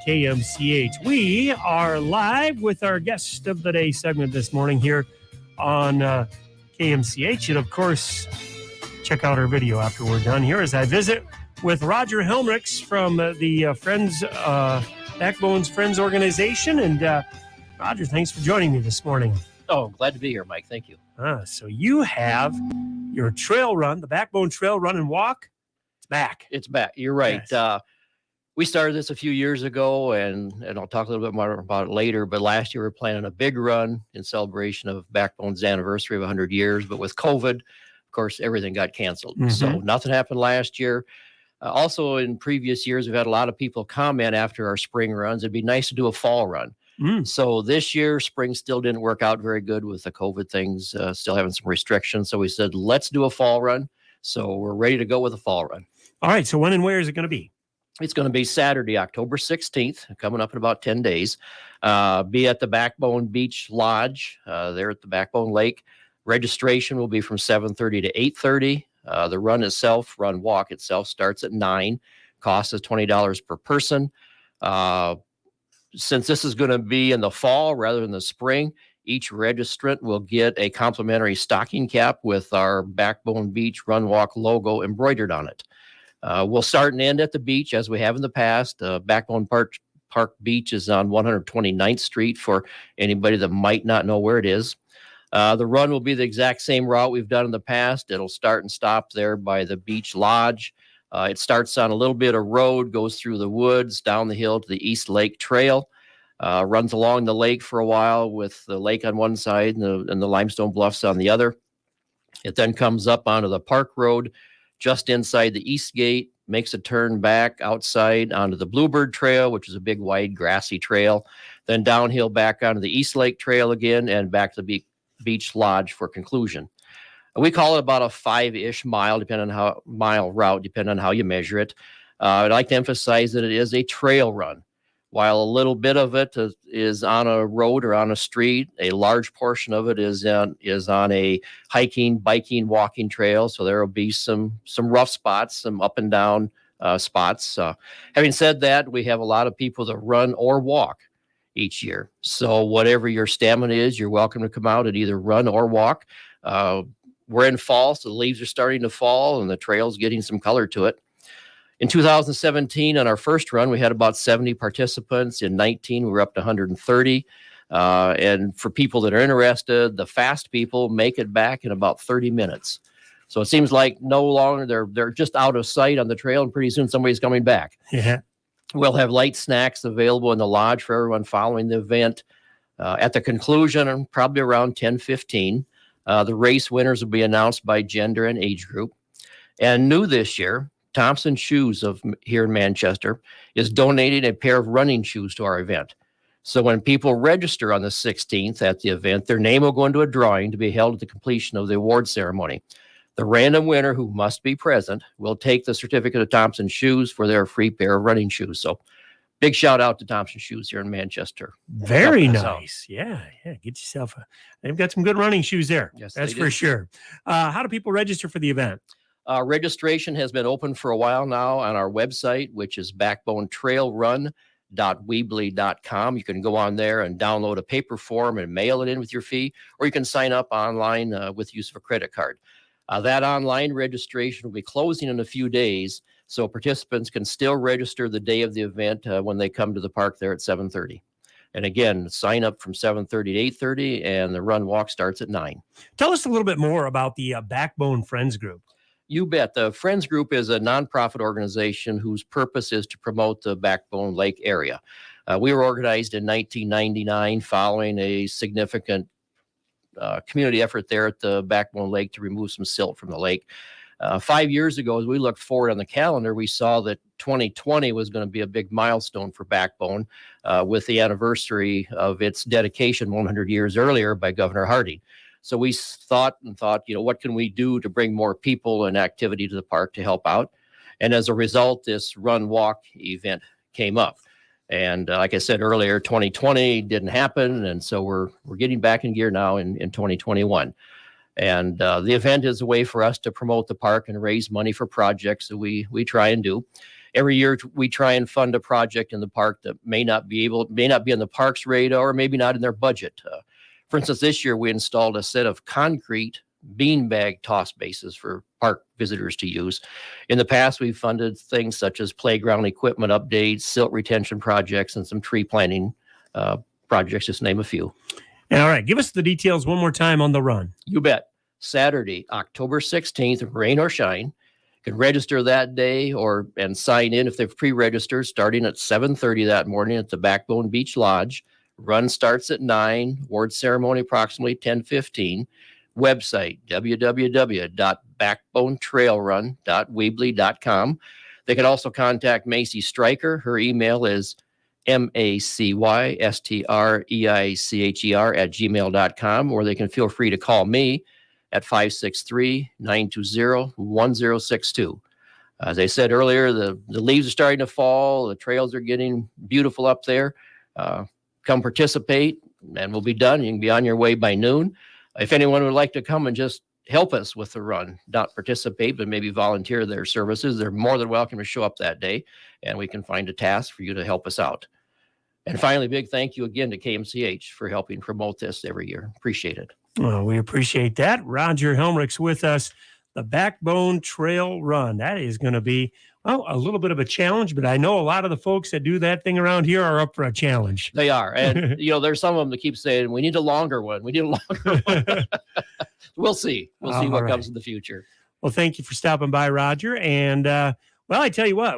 KMCH. We are live with our guest of the day segment this morning here on KMCH. And of course, check out our video after we're done here as I visit with Roger Helmrichs from the Backbones Friends organization. And Roger, thanks for joining me this morning. Oh, glad to be here, Mike. Thank you. So you have your trail run, the Backbone Trail Run and Walk. It's back. It's back. You're right. Yes. We started this a few years ago, and I'll talk a little bit more about it later. But last year, we were planning a big run in celebration of Backbone's anniversary of 100 years. But with COVID, of course, everything got canceled. Mm-hmm. So nothing happened last year. Also, in previous years, we've had a lot of people comment after our spring runs. It'd be nice to do a fall run. So this year, spring still didn't work out very good with the COVID things, still having some restrictions. So we said, let's do a fall run. So we're ready to go with a fall run. All right. So when and where is it going to be? It's going to be Saturday, October 16th, coming up in about 10 days. Be at the Backbone Beach Lodge there at the Backbone Lake. Registration will be from 7:30 to 8:30. The run walk itself starts at 9. Cost is $20 per person. Since this is going to be in the fall rather than the spring, each registrant will get a complimentary stocking cap with our Backbone Beach Run Walk logo embroidered on it. We'll start and end at the beach as we have in the past. Backbone Park Beach is on 129th Street for anybody that might not know where it is. The run will be the exact same route we've done in the past. It'll start and stop there by the beach lodge. It starts on a little bit of road, goes through the woods, down the hill to the East Lake Trail, runs along the lake for a while with the lake on one side and the limestone bluffs on the other. It then comes up onto the park road just inside the East Gate, makes a turn back outside onto the Bluebird Trail, which is a big, wide, grassy trail, then downhill back onto the East Lake Trail again and back to the Beach Lodge for conclusion. We call it about a 5-ish mile, mile route, depending on how you measure it. I'd like to emphasize that it is a trail run. While a little bit of it is on a road or on a street, a large portion of it is on a hiking, biking, walking trail. So there will be some rough spots, some up and down spots. Having said that, we have a lot of people that run or walk each year. So whatever your stamina is, you're welcome to come out and either run or walk. We're in fall, so the leaves are starting to fall and the trail's getting some color to it. In 2017, on our first run, we had about 70 participants. In 19, we were up to 130. And for people that are interested, the fast people make it back in about 30 minutes. So it seems like no longer they're just out of sight on the trail, and pretty soon somebody's coming back. Yeah. We'll have light snacks available in the lodge for everyone following the event. At the conclusion, probably around 10:15, the race winners will be announced by gender and age group. And new this year, Thompson Shoes here in Manchester is donating a pair of running shoes to our event. So when people register on the 16th at the event, their name will go into a drawing to be held at the completion of the award ceremony. The random winner, who must be present, will take the certificate of Thompson Shoes for their free pair of running shoes. So big shout out to Thompson Shoes here in Manchester. Very nice. Yeah. Get yourself they've got some good running shoes there. Yes, that's for sure. How do people register for the event? Registration has been open for a while now on our website, which is backbonetrailrun.weebly.com. You can go on there and download a paper form and mail it in with your fee, or you can sign up online with use of a credit card. That online registration will be closing in a few days, so participants can still register the day of the event when they come to the park there at 7:30. And again, sign up from 7:30 to 8:30, and the run walk starts at 9. Tell us a little bit more about the Backbone Friends Group. You bet. The Friends Group is a nonprofit organization whose purpose is to promote the Backbone Lake area. We were organized in 1999 following a significant community effort there at the Backbone Lake to remove some silt from the lake. 5 years ago, as we looked forward on the calendar, we saw that 2020 was going to be a big milestone for Backbone with the anniversary of its dedication 100 years earlier by Governor Harding. So we thought, what can we do to bring more people and activity to the park to help out? And as a result, this run walk event came up. And like I said earlier, 2020 didn't happen. And so we're getting back in gear now in 2021. And the event is a way for us to promote the park and raise money for projects that we try and do. every year we try and fund a project in the park that may not be on the park's radar, or maybe not in their budget. For instance, this year we installed a set of concrete beanbag toss bases for park visitors to use. In the past, we've funded things such as playground equipment updates, silt retention projects, and some tree planting projects, just to name a few. All right, give us the details one more time on the run. You bet. Saturday, October 16th, rain or shine. You can register that day and sign in if they've pre-registered, starting at 7:30 that morning at the Backbone Beach Lodge. Run starts at 9, award ceremony approximately 10:15. Website, www.backbonetrailrun.weebly.com. They can also contact Macy Stryker. Her email is macystreicher@gmail.com, or they can feel free to call me at 563-920-1062. As I said earlier, the leaves are starting to fall. The trails are getting beautiful up there. Come participate, and we'll be done. You can be on your way by noon. If anyone would like to come and just help us with the run, not participate, but maybe volunteer their services, they're more than welcome to show up that day, and we can find a task for you to help us out. And finally, big thank you again to KMCH for helping promote this every year. Appreciate it. Well, we appreciate that. Roger Helmrichs with us, the Backbone Trail Run. That is going to be, well, a little bit of a challenge, but I know a lot of the folks that do that thing around here are up for a challenge. They are. And, there's some of them that keep saying, we need a longer one. We need a longer one. We'll see. We'll see what comes in the future. Well, thank you for stopping by, Roger. And, well, I tell you what.